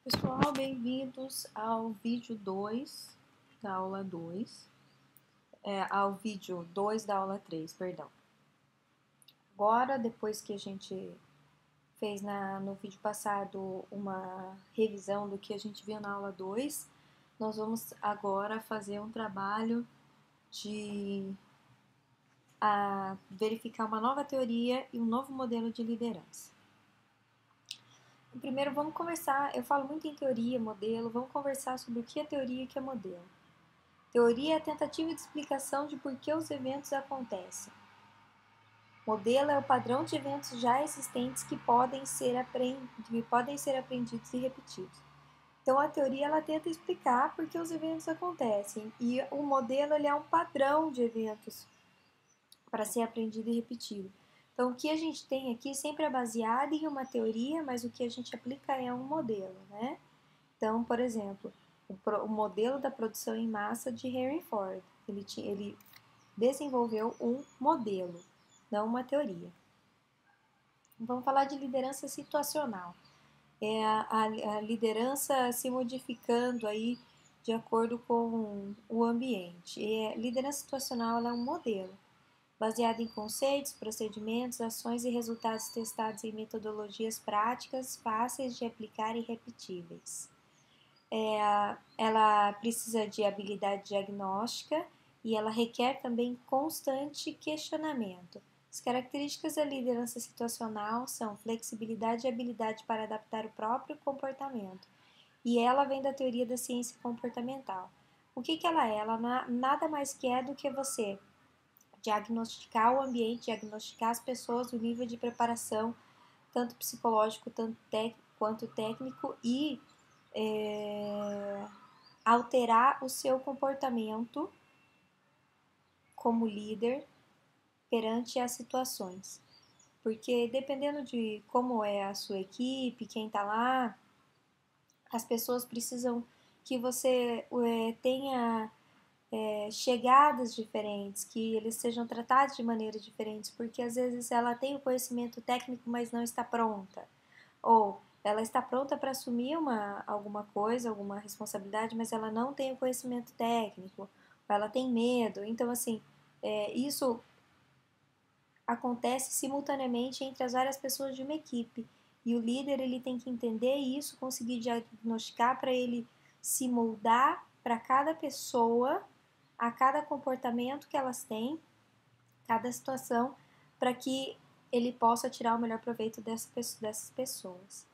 Pessoal, bem-vindos ao vídeo 2 da aula 2, ao vídeo 2 da aula 3, perdão. Agora, depois que a gente fez no vídeo passado uma revisão do que a gente viu na aula 2, nós vamos agora fazer um trabalho de verificar uma nova teoria e um novo modelo de liderança. Primeiro, vamos conversar, eu falo muito em teoria, modelo, vamos conversar sobre o que é teoria e o que é modelo. Teoria é a tentativa de explicação de por que os eventos acontecem. Modelo é o padrão de eventos já existentes que podem ser aprendidos e repetidos. Então, a teoria ela tenta explicar por que os eventos acontecem e o modelo ele é um padrão de eventos para ser aprendido e repetido. Então, o que a gente tem aqui sempre é baseado em uma teoria, mas o que a gente aplica é um modelo, né? Então, por exemplo, o modelo da produção em massa de Henry Ford. Ele desenvolveu um modelo, não uma teoria. Vamos falar de liderança situacional. É a liderança se modificando aí de acordo com o ambiente. Liderança situacional ela é um modelo baseado em conceitos, procedimentos, ações e resultados testados em metodologias práticas, fáceis de aplicar e repetíveis. Ela precisa de habilidade diagnóstica e ela requer também constante questionamento. As características da liderança situacional são flexibilidade e habilidade para adaptar o próprio comportamento. E ela vem da teoria da ciência comportamental. O que ela é? Ela nada mais que é do que você diagnosticar o ambiente, diagnosticar as pessoas, o nível de preparação, tanto psicológico quanto técnico, e alterar o seu comportamento como líder perante as situações. Porque dependendo de como é a sua equipe, quem está lá, as pessoas precisam que você tenha chegadas diferentes, que eles sejam tratados de maneiras diferentes, porque às vezes ela tem o conhecimento técnico, mas não está pronta. Ou ela está pronta para assumir alguma coisa, alguma responsabilidade, mas ela não tem o conhecimento técnico, ou ela tem medo. Então, assim, isso acontece simultaneamente entre as várias pessoas de uma equipe. E o líder ele tem que entender isso, conseguir diagnosticar para ele se moldar para cada pessoa, a cada comportamento que elas têm, cada situação, para que ele possa tirar o melhor proveito dessas pessoas.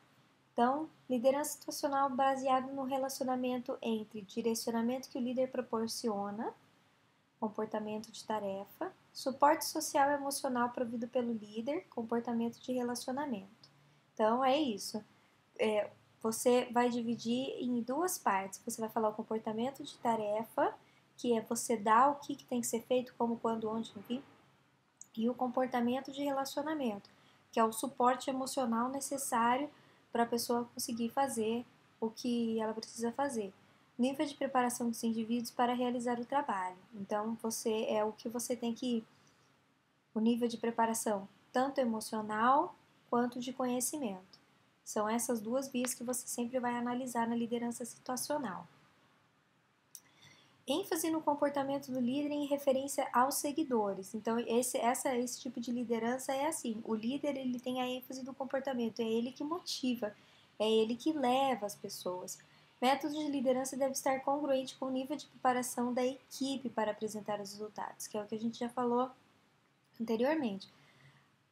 Então, liderança situacional baseada no relacionamento entre direcionamento que o líder proporciona, comportamento de tarefa, suporte social e emocional provido pelo líder, comportamento de relacionamento. Então, é isso. Você vai dividir em duas partes. Você vai falar o comportamento de tarefa, que é você dar o que tem que ser feito, como, quando, onde, enfim, e o comportamento de relacionamento, que é o suporte emocional necessário para a pessoa conseguir fazer o que ela precisa fazer. Nível de preparação dos indivíduos para realizar o trabalho. Então, o que você tem que o nível de preparação, tanto emocional quanto de conhecimento. São essas duas vias que você sempre vai analisar na liderança situacional. ênfase no comportamento do líder em referência aos seguidores. Então, esse tipo de liderança é assim, o líder ele tem a ênfase do comportamento, é ele que motiva, é ele que leva as pessoas. Método de liderança deve estar congruente com o nível de preparação da equipe para apresentar os resultados, que é o que a gente já falou anteriormente.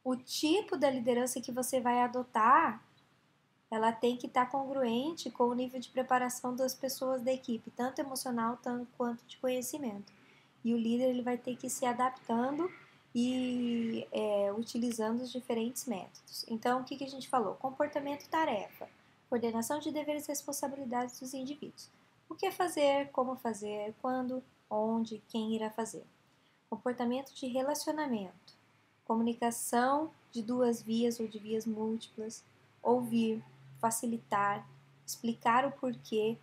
O tipo da liderança que você vai adotar, ela tem que estar congruente com o nível de preparação das pessoas da equipe, tanto emocional quanto de conhecimento. E o líder ele vai ter que ir se adaptando e utilizando os diferentes métodos. Então, o que a gente falou? Comportamento tarefa, coordenação de deveres e responsabilidades dos indivíduos. O que fazer, como fazer, quando, onde, quem irá fazer. Comportamento de relacionamento, comunicação de duas vias ou de vias múltiplas, ouvir, facilitar, explicar o porquê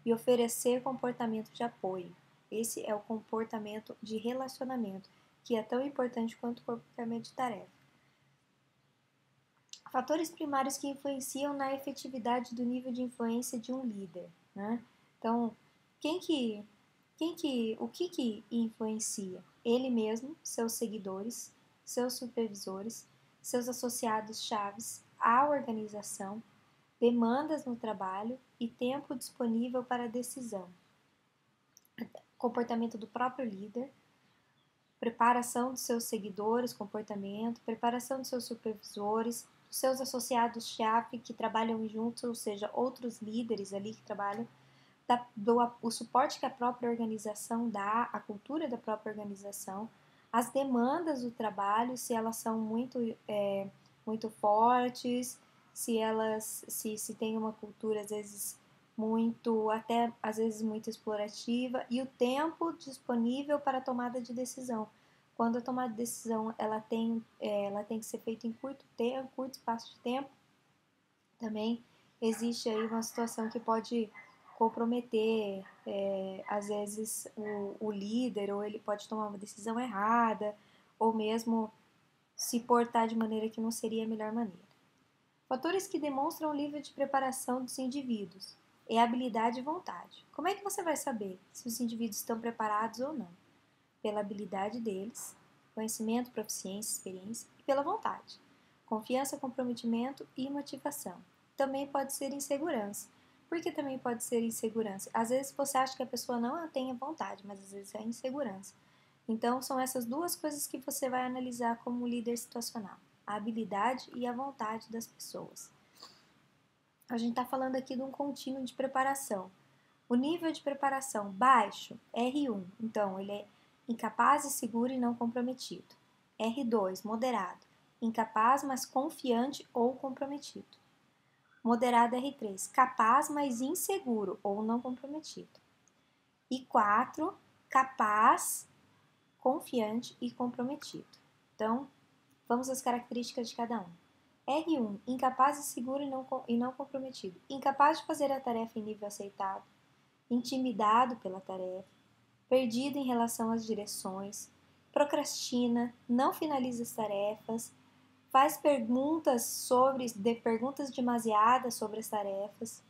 e oferecer comportamento de apoio. Esse é o comportamento de relacionamento, que é tão importante quanto o comportamento de tarefa. Fatores primários que influenciam na efetividade do nível de influência de um líder, né? Então, o que influencia? Ele mesmo, seus seguidores, seus supervisores, seus associados chaves, a organização, demandas no trabalho e tempo disponível para decisão, comportamento do próprio líder, preparação dos seus seguidores, comportamento, preparação dos seus supervisores, dos seus associados-chave que trabalham juntos, ou seja, outros líderes ali que trabalham, o suporte que a própria organização dá, a cultura da própria organização, as demandas do trabalho, se elas são muito fortes, se tem uma cultura às vezes até às vezes muito explorativa, e o tempo disponível para a tomada de decisão. Quando a tomada de decisão ela tem que ser feita em curto espaço de tempo, também existe aí uma situação que pode comprometer, às vezes, o líder, ou ele pode tomar uma decisão errada, ou mesmo se portar de maneira que não seria a melhor maneira. Fatores que demonstram o nível de preparação dos indivíduos é habilidade e vontade. Como é que você vai saber se os indivíduos estão preparados ou não? Pela habilidade deles, conhecimento, proficiência, experiência, e pela vontade. Confiança, comprometimento e motivação. Também pode ser insegurança. Por que também pode ser insegurança? Às vezes você acha que a pessoa não tem a vontade, mas às vezes é insegurança. Então, são essas duas coisas que você vai analisar como líder situacional: a habilidade e a vontade das pessoas. A gente está falando aqui de um contínuo de preparação. O nível de preparação baixo, R1, então ele é incapaz, inseguro e não comprometido. R2, moderado, incapaz, mas confiante ou comprometido. Moderado R3, capaz, mas inseguro ou não comprometido. E 4, capaz, confiante e comprometido. Então, vamos às características de cada um. R1, incapaz, inseguro e não comprometido. Incapaz de fazer a tarefa em nível aceitável, intimidado pela tarefa, perdido em relação às direções, procrastina, não finaliza as tarefas, faz perguntas demasiadas sobre as tarefas,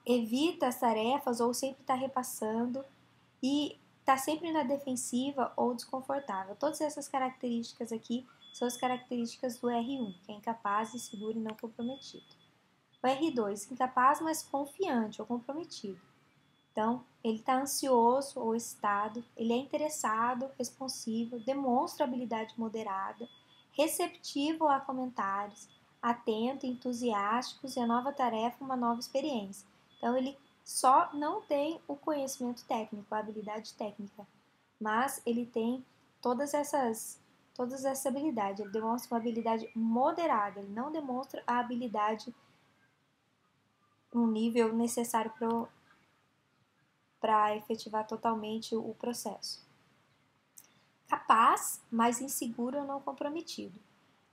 evita as tarefas ou sempre está repassando e está sempre na defensiva ou desconfortável. Todas essas características aqui são as características do R1, que é incapaz, inseguro e não comprometido. O R2, incapaz, mas confiante ou comprometido. Então, ele está ansioso ou excitado, ele é interessado, responsivo, demonstra habilidade moderada, receptivo a comentários, atento, entusiásticos e a nova tarefa, uma nova experiência. Então, ele só não tem o conhecimento técnico, a habilidade técnica, mas ele tem todas essas habilidades. Ele demonstra uma habilidade moderada, ele não demonstra a habilidade no nível necessário para efetivar totalmente o processo. Capaz, mas inseguro ou não comprometido.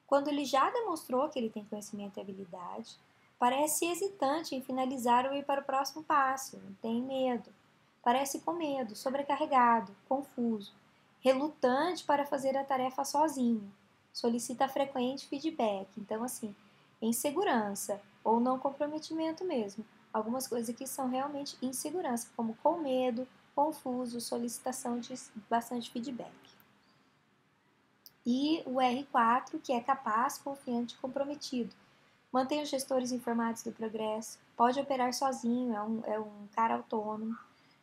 Quando ele já demonstrou que ele tem conhecimento e habilidade, parece hesitante em finalizar ou ir para o próximo passo, tem medo. Parece com medo, sobrecarregado, confuso, relutante para fazer a tarefa sozinho, solicita frequente feedback. Então, assim, insegurança ou não comprometimento mesmo. Algumas coisas aqui são realmente insegurança, como com medo, confuso, solicitação de bastante feedback. E o R4, que é capaz, confiante e comprometido. Mantém os gestores informados do progresso, pode operar sozinho, é um cara autônomo,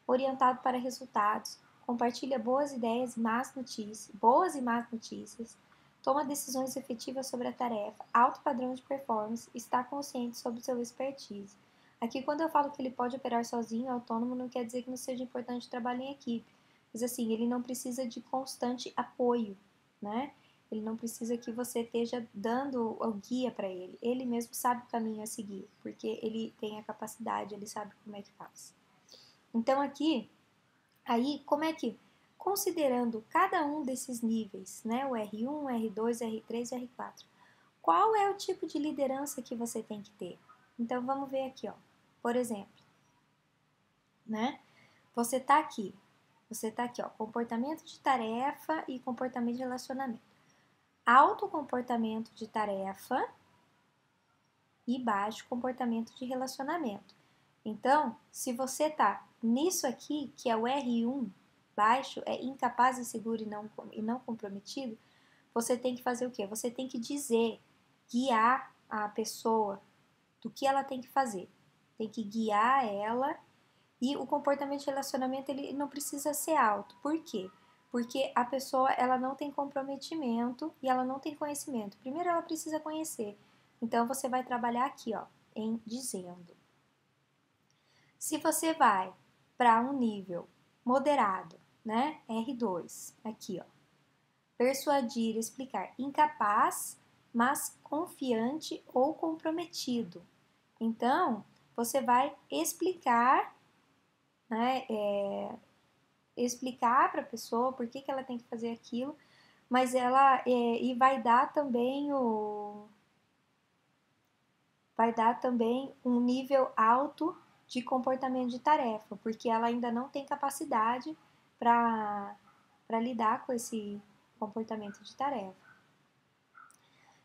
orientado para resultados, compartilha boas ideias boas e más notícias, toma decisões efetivas sobre a tarefa, alto padrão de performance, está consciente sobre seu expertise. Aqui, quando eu falo que ele pode operar sozinho, autônomo, não quer dizer que não seja importante trabalhar em equipe, mas assim, ele não precisa de constante apoio, né? Ele não precisa que você esteja dando o guia para ele. Ele mesmo sabe o caminho a seguir, porque ele tem a capacidade, ele sabe como é que faz. Então aqui, aí, como é que, considerando cada um desses níveis, né, o R1, R2, R3 e R4, qual é o tipo de liderança que você tem que ter? Então vamos ver aqui, ó. Por exemplo, né? Você tá aqui, ó, comportamento de tarefa e comportamento de relacionamento. alto comportamento de tarefa e baixo comportamento de relacionamento. Então, se você tá nisso aqui, que é o R1, baixo, é incapaz, inseguro e não comprometido, você tem que fazer o quê? Você tem que dizer, guiar a pessoa do que ela tem que fazer. Tem que guiar ela. E o comportamento de relacionamento, ele não precisa ser alto. Por quê? Porque a pessoa, ela não tem comprometimento e ela não tem conhecimento. Primeiro ela precisa conhecer. Então você vai trabalhar aqui, ó, em dizendo. Se você vai para um nível moderado, né? R2, aqui, ó. Persuadir, explicar. Incapaz, mas confiante ou comprometido. Então, você vai explicar, né? Explicar para a pessoa por que ela tem que fazer aquilo, mas ela e vai dar também um nível alto de comportamento de tarefa, porque ela ainda não tem capacidade para lidar com esse comportamento de tarefa.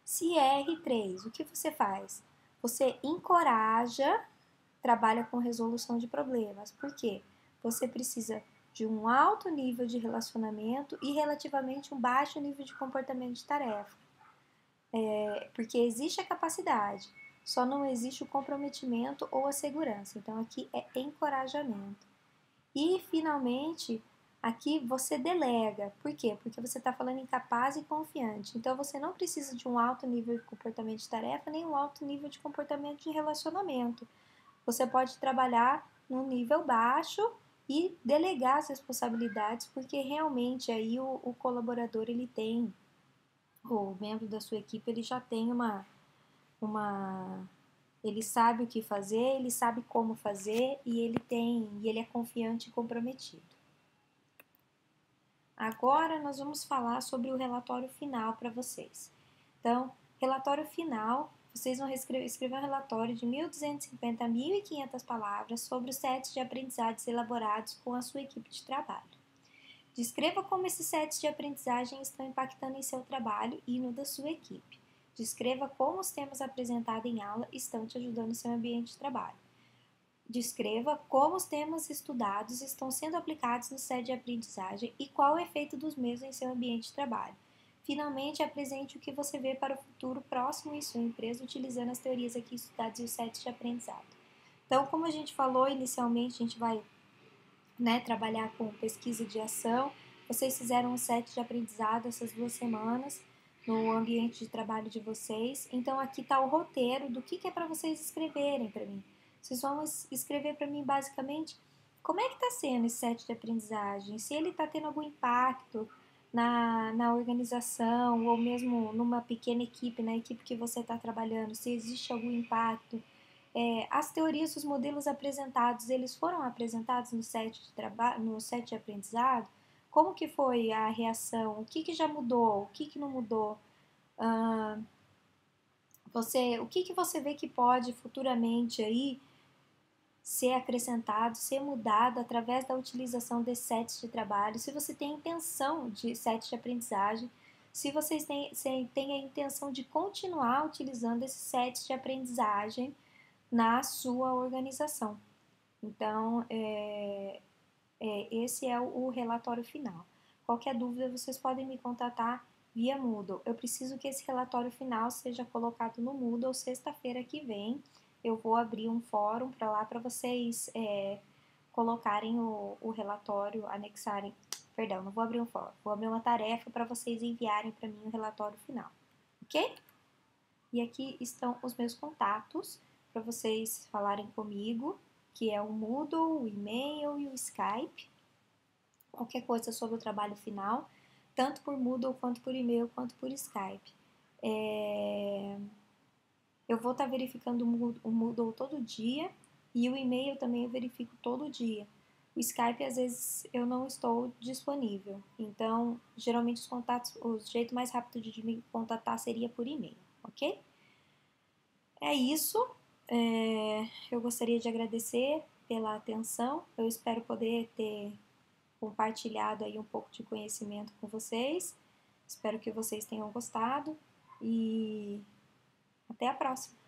Se é R3, o que você faz? Você encoraja, trabalha com resolução de problemas. Por quê? Você precisa de um alto nível de relacionamento e relativamente um baixo nível de comportamento de tarefa. Porque existe a capacidade, só não existe o comprometimento ou a segurança. Então, aqui é encorajamento. E, finalmente, aqui você delega. Por quê? Porque você está falando em capaz e confiante. Então, você não precisa de um alto nível de comportamento de tarefa, nem um alto nível de comportamento de relacionamento. Você pode trabalhar num nível baixo e delegar as responsabilidades, porque realmente aí o colaborador, ele tem, o membro da sua equipe, ele já tem ele sabe o que fazer, ele sabe como fazer e ele é confiante e comprometido. Agora nós vamos falar sobre o relatório final para vocês. Então, relatório final, vocês vão escrever um relatório de 1.250 a 1.500 palavras sobre os sets de aprendizados elaborados com a sua equipe de trabalho. Descreva como esses sets de aprendizagem estão impactando em seu trabalho e no da sua equipe. Descreva como os temas apresentados em aula estão te ajudando no seu ambiente de trabalho. Descreva como os temas estudados estão sendo aplicados no set de aprendizagem e qual o efeito dos mesmos em seu ambiente de trabalho. Finalmente, apresente o que você vê para o futuro próximo em sua empresa utilizando as teorias aqui estudadas e os sets de aprendizado. Então, como a gente falou inicialmente, a gente vai trabalhar com pesquisa de ação. Vocês fizeram um set de aprendizado essas 2 semanas no ambiente de trabalho de vocês. Então, aqui está o roteiro do que é para vocês escreverem para mim. Vocês vão escrever para mim basicamente como é que está sendo esse set de aprendizagem, se ele está tendo algum impacto na organização ou mesmo numa pequena equipe, na equipe que você está trabalhando, se existe algum impacto. As teorias dos modelos apresentados, eles foram apresentados no set de trabalho, no set de aprendizado? Como que foi a reação? O que já mudou? O que não mudou? O que você vê que pode futuramente aí ser acrescentado, ser mudado através da utilização desses sets de trabalho? Se você tem intenção de set de aprendizagem, se vocês têm a intenção de continuar utilizando esses sets de aprendizagem na sua organização. Então, esse é o relatório final. Qualquer dúvida, vocês podem me contatar via Moodle. Eu preciso que esse relatório final seja colocado no Moodle sexta-feira que vem. Eu vou abrir um fórum para lá para vocês colocarem o relatório, anexarem. Perdão, não vou abrir um fórum. Vou abrir uma tarefa para vocês enviarem para mim o relatório final. Ok? E aqui estão os meus contatos para vocês falarem comigo, que é o Moodle, o e-mail e o Skype. Qualquer coisa sobre o trabalho final, tanto por Moodle, quanto por e-mail, quanto por Skype. Eu vou estar verificando o Moodle todo dia e o e-mail também eu verifico todo dia. O Skype, às vezes, eu não estou disponível. Então, geralmente o jeito mais rápido de me contatar seria por e-mail, ok? É isso. Eu gostaria de agradecer pela atenção. Eu espero poder ter compartilhado aí um pouco de conhecimento com vocês. Espero que vocês tenham gostado e até a próxima!